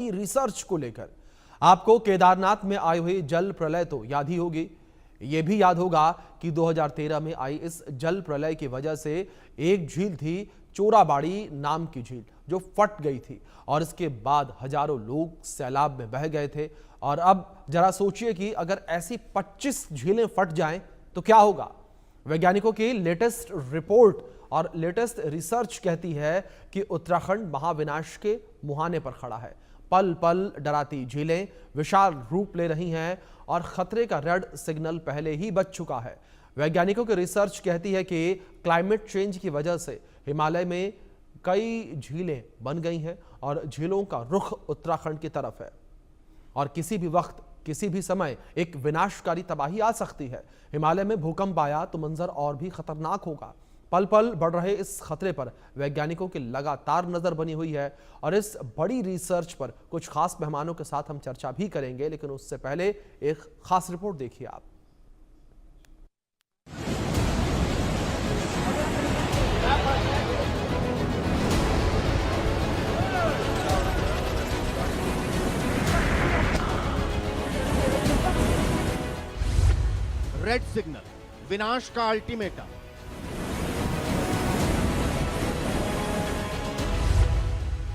Research को लेकर आपको केदारनाथ में आई हुई जल प्रलय तो याद ही होगी। यह भी याद होगा कि 2013 में आई इस जल प्रलय की वजह से एक झील थी, चोराबाड़ी नाम की झील, जो फट गई थी और इसके बाद हजारों लोग सैलाब में बह गए थे। और अब जरा सोचिए कि अगर ऐसी 25 झीलें फट जाएं तो क्या होगा। वैज्ञानिकों की लेटेस्ट रिपोर्ट और लेटेस्ट रिसर्च कहती है कि उत्तराखंड महाविनाश के मुहाने पर खड़ा है। पल पल डराती झीलें विशाल रूप ले रही हैं और खतरे का रेड सिग्नल पहले ही बज चुका है। वैज्ञानिकों की रिसर्च कहती है कि क्लाइमेट चेंज की वजह से हिमालय में कई झीलें बन गई हैं और झीलों का रुख उत्तराखंड की तरफ है और किसी भी वक्त किसी भी समय एक विनाशकारी तबाही आ सकती है। हिमालय में भूकंप आया तो मंजर और भी खतरनाक होगा। पल पल बढ़ रहे इस खतरे पर वैज्ञानिकों की लगातार नजर बनी हुई है और इस बड़ी रिसर्च पर कुछ खास मेहमानों के साथ हम चर्चा भी करेंगे, लेकिन उससे पहले एक खास रिपोर्ट देखिए आप। रेड सिग्नल, विनाश का अल्टीमेटम।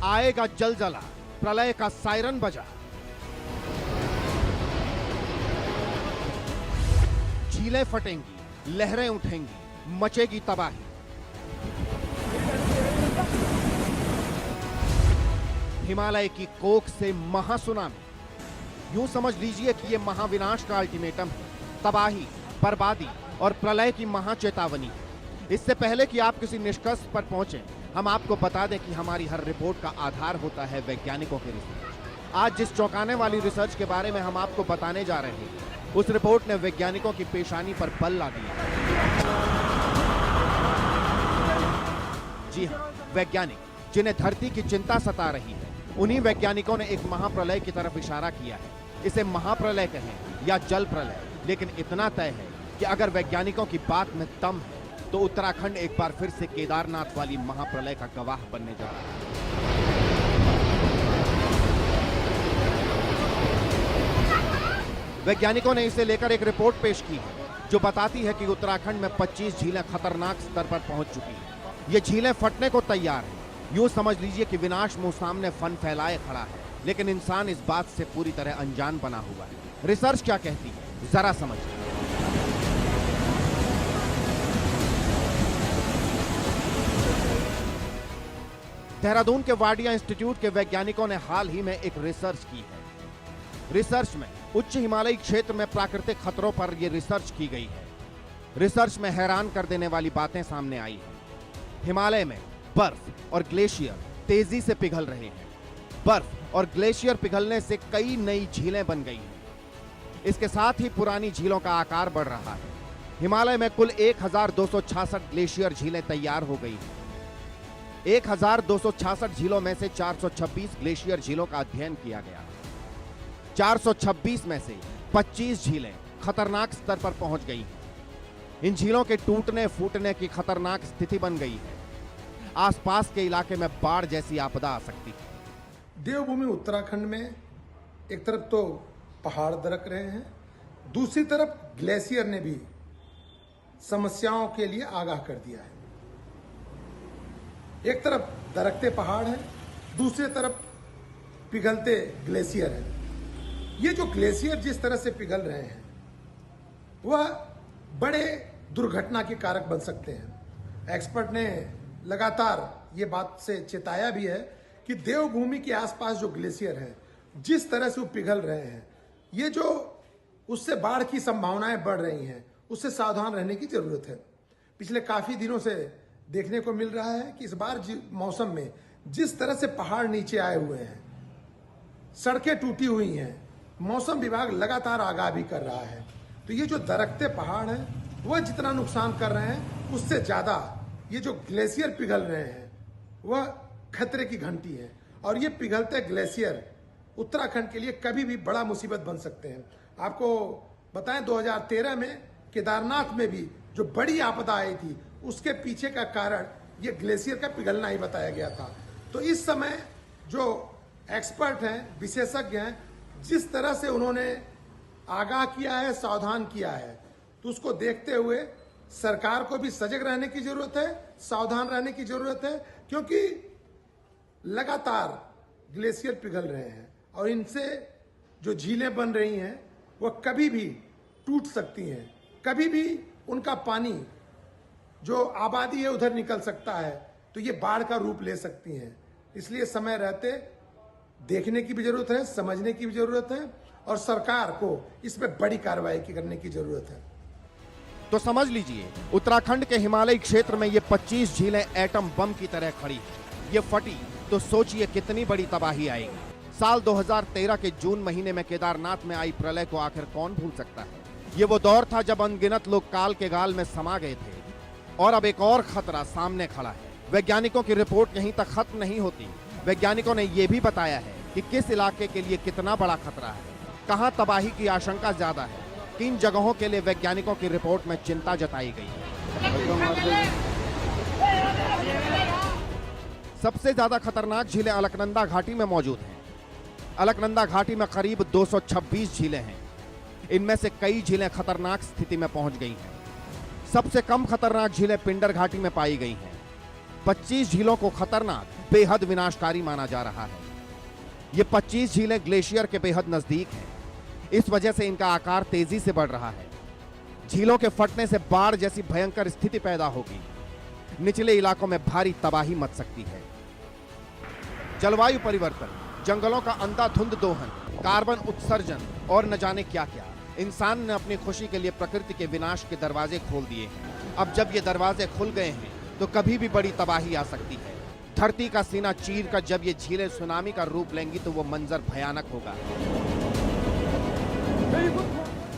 आएगा जलजला, प्रलय का सायरन बजा। झीलें फटेंगी, लहरें उठेंगी, मचेगी तबाही। हिमालय की कोख से महासुनामी। यूं समझ लीजिए कि यह महाविनाश का अल्टीमेटम है। तबाही, बर्बादी और प्रलय की महाचेतावनी। इससे पहले कि आप किसी निष्कर्ष पर पहुंचे, हम आपको बता दें कि हमारी हर रिपोर्ट का आधार होता है वैज्ञानिकों की रिसर्च। आज जिस चौंकाने वाली रिसर्च के बारे में हम आपको बताने जा रहे हैं, उस रिपोर्ट ने वैज्ञानिकों की पेशानी पर बल ला दिया। जी हां, वैज्ञानिक जिन्हें धरती की चिंता सता रही है, उन्हीं वैज्ञानिकों ने एक महाप्रलय की तरफ इशारा किया है। इसे महाप्रलय कहें या जल प्रलय, लेकिन इतना तय है कि अगर वैज्ञानिकों की बात में दम है तो उत्तराखंड एक बार फिर से केदारनाथ वाली महाप्रलय का गवाह बनने जा रहा है। वैज्ञानिकों ने इसे लेकर एक रिपोर्ट पेश की है जो बताती है कि उत्तराखंड में 25 झीलें खतरनाक स्तर पर पहुंच चुकी हैं। ये झीलें फटने को तैयार हैं। यूं समझ लीजिए कि विनाश मुंह सामने फन फैलाए खड़ा है, लेकिन इंसान इस बात से पूरी तरह अनजान बना हुआ है। रिसर्च क्या कहती है, जरा समझिए। देहरादून के वाडिया इंस्टीट्यूट के वैज्ञानिकों ने हाल ही में एक रिसर्च की है। रिसर्च में उच्च हिमालयी क्षेत्र में प्राकृतिक खतरों पर यह रिसर्च की गई है। रिसर्च में हैरान कर देने वाली बातें सामने आई हैं। हिमालय में बर्फ और ग्लेशियर तेजी से पिघल रहे हैं। बर्फ और ग्लेशियर पिघलने से कई नई झीलें बन गई हैं। इसके साथ ही पुरानी झीलों का आकार बढ़ रहा है। हिमालय में कुल 1266 ग्लेशियर झीलें तैयार हो गई हैं। 1266 झीलों में से 426 ग्लेशियर झीलों का अध्ययन किया गया। 426 में से 25 झीलें खतरनाक स्तर पर पहुंच गई हैं। इन झीलों के टूटने फूटने की खतरनाक स्थिति बन गई है। आसपास के इलाके में बाढ़ जैसी आपदा आ सकती है। देवभूमि उत्तराखंड में एक तरफ तो पहाड़ दरक रहे हैं, दूसरी तरफ ग्लेशियर ने भी समस्याओं के लिए आगाह कर दिया है। एक तरफ दरकते पहाड़ हैं, दूसरी तरफ पिघलते ग्लेशियर हैं। ये जो ग्लेशियर जिस तरह से पिघल रहे हैं वह बड़े दुर्घटना के कारक बन सकते हैं। एक्सपर्ट ने लगातार ये बात से चेताया भी है कि देवभूमि के आसपास जो ग्लेशियर हैं, जिस तरह से वो पिघल रहे हैं, ये जो उससे बाढ़ की संभावनाएं बढ़ रही हैं, उससे सावधान रहने की जरूरत है। पिछले काफी दिनों से देखने को मिल रहा है कि इस बार मौसम में जिस तरह से पहाड़ नीचे आए हुए हैं, सड़कें टूटी हुई हैं, मौसम विभाग लगातार आगाह भी कर रहा है। तो ये जो दरकते पहाड़ हैं वह जितना नुकसान कर रहे हैं, उससे ज्यादा ये जो ग्लेशियर पिघल रहे हैं वह खतरे की घंटी है। और ये पिघलते ग्लेशियर उत्तराखंड के लिए कभी भी बड़ा मुसीबत बन सकते हैं। आपको बताएं 2013 में केदारनाथ में भी जो बड़ी आपदा आई थी, उसके पीछे का कारण ये ग्लेशियर का पिघलना ही बताया गया था। तो इस समय जो एक्सपर्ट हैं, विशेषज्ञ हैं, जिस तरह से उन्होंने आगाह किया है, सावधान किया है, तो उसको देखते हुए सरकार को भी सजग रहने की जरूरत है, सावधान रहने की जरूरत है, क्योंकि लगातार ग्लेशियर पिघल रहे हैं और इनसे जो झीलें बन रही हैं वह कभी भी टूट सकती हैं, कभी भी उनका पानी जो आबादी है उधर निकल सकता है, तो ये बाढ़ का रूप ले सकती हैं। इसलिए समय रहते देखने की भी जरूरत है, समझने की भी जरूरत है और सरकार को इसमें बड़ी कार्रवाई करने की जरूरत है। तो समझ लीजिए, उत्तराखंड के हिमालयी क्षेत्र में ये 25 झीलें एटम बम की तरह खड़ी हैं। ये फटी तो सोचिए कितनी बड़ी तबाही आएगी। साल 2013 के जून महीने में केदारनाथ में आई प्रलय को आखिर कौन भूल सकता है। ये वो दौर था जब अनगिनत लोग काल के गाल में समा गए थे और अब एक और खतरा सामने खड़ा है। वैज्ञानिकों की रिपोर्ट यहीं तक खत्म नहीं होती। वैज्ञानिकों ने यह भी बताया है कि किस इलाके के लिए कितना बड़ा खतरा है, कहां तबाही की आशंका ज्यादा है, किन जगहों के लिए वैज्ञानिकों की रिपोर्ट में चिंता जताई गई है। सबसे ज्यादा खतरनाक झीलें अलकनंदा घाटी में मौजूद हैं। अलकनंदा घाटी में करीब 226 झीलें हैं। इनमें से कई झीलें खतरनाक स्थिति में पहुंच गई हैं। सबसे कम खतरनाक झीलें पिंडर घाटी में पाई गई हैं। 25 झीलों को खतरनाक, बेहद विनाशकारी माना जा रहा है। ये 25 झीलें ग्लेशियर के बेहद नजदीक हैं। इस वजह से इनका आकार तेजी से बढ़ रहा है। झीलों के फटने से बाढ़ जैसी भयंकर स्थिति पैदा होगी। निचले इलाकों में भारी तबाही मच सकती है। जलवायु परिवर्तन, जंगलों का अंधाधुंध दोहन, कार्बन उत्सर्जन और न जाने क्या क्या, इंसान ने अपनी खुशी के लिए प्रकृति के विनाश के दरवाजे खोल दिए हैं। अब जब ये दरवाजे खुल गए हैं तो कभी भी बड़ी तबाही आ सकती है। धरती का सीना चीर कर जब ये झीलें सुनामी का रूप लेंगी तो वो मंजर भयानक होगा।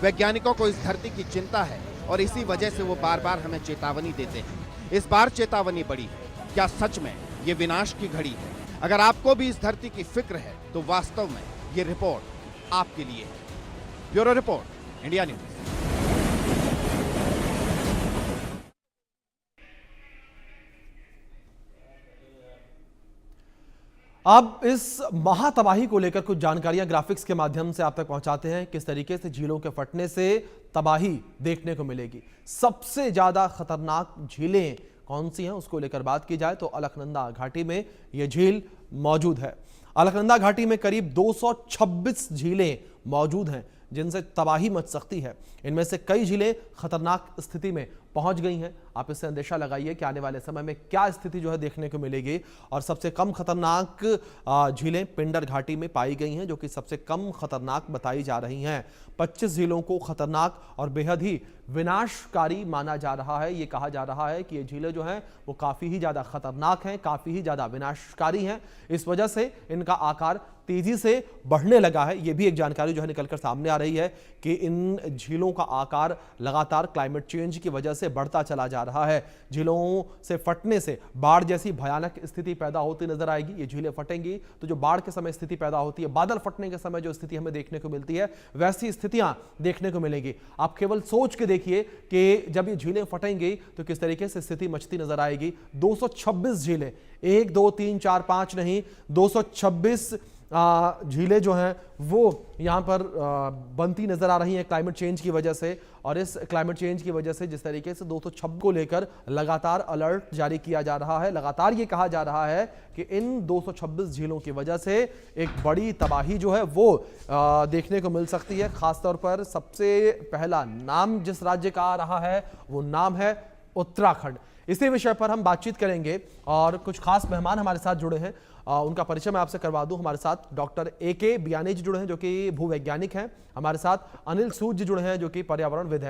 वैज्ञानिकों को इस धरती की चिंता है और इसी वजह से वो बार बार हमें चेतावनी देते हैं। इस बार चेतावनी बड़ी है। क्या सच में ये विनाश की घड़ी है? अगर आपको भी इस धरती की फिक्र है तो वास्तव में ये रिपोर्ट आपके लिए है। Bureau report, India news. अब इस महातबाही को लेकर कुछ जानकारियां ग्राफिक्स के माध्यम से आप तक पहुंचाते हैं। किस तरीके से झीलों के फटने से तबाही देखने को मिलेगी। सबसे ज्यादा खतरनाक झीलें कौन सी हैं उसको लेकर बात की जाए तो अलकनंदा घाटी में यह झील मौजूद है। अलकनंदा घाटी में करीब 226 झीलें मौजूद हैं जिनसे तबाही मच सकती है। इनमें से कई झीलें खतरनाक स्थिति में पहुंच गई हैं। आप इससे अंदेशा लगाइए कि आने वाले समय में क्या स्थिति जो है देखने को मिलेगी। और सबसे कम खतरनाक झीलें पिंडर घाटी में पाई गई हैं जो कि सबसे कम खतरनाक बताई जा रही हैं। 25 झीलों को खतरनाक और बेहद ही विनाशकारी माना जा रहा है। ये कहा जा रहा है कि ये झीलें जो हैं वो काफ़ी ही ज़्यादा खतरनाक हैं, काफ़ी ही ज़्यादा विनाशकारी हैं। इस वजह से इनका आकार तेजी से बढ़ने लगा है। ये भी एक जानकारी जो है निकलकर सामने आ रही है कि इन झीलों का आकार लगातार क्लाइमेट चेंज की वजह से बढ़ता चला जा रहा है। झीलों से फटने से बाढ़ जैसी भयानक स्थिति पैदा होती नजर आएगी। ये झीलें फटेंगी तो जो बाढ़ के समय स्थिति पैदा होती है, बादल फटने के समय जो स्थिति हमें देखने को मिलती है, वैसी स्थितियां देखने को मिलेंगी। आप केवल सोच के देखिए कि जब ये झीलें फटेंगी तो किस तरीके से स्थिति मचती नजर आएगी। 226 झीलें, 1 2 3 4 5 नहीं, 226 झीलें जो हैं वो यहाँ पर बनती नजर आ रही हैं क्लाइमेट चेंज की वजह से। और इस क्लाइमेट चेंज की वजह से जिस तरीके से 226 को लेकर लगातार अलर्ट जारी किया जा रहा है, लगातार ये कहा जा रहा है कि इन 226 झीलों की वजह से एक बड़ी तबाही जो है वो देखने को मिल सकती है। खासतौर पर सबसे पहला नाम जिस राज्य का आ रहा है वो नाम है उत्तराखंड। इसी विषय पर हम बातचीत करेंगे और कुछ खास मेहमान हमारे साथ जुड़े हैं। उनका परिचय मैं आपसे करवा दूं। हमारे साथ डॉक्टर AK बियानी जी जुड़े हैं जो कि भूवैज्ञानिक हैं। हमारे साथ अनिल सूद जी जुड़े हैं जो कि पर्यावरणविद हैं।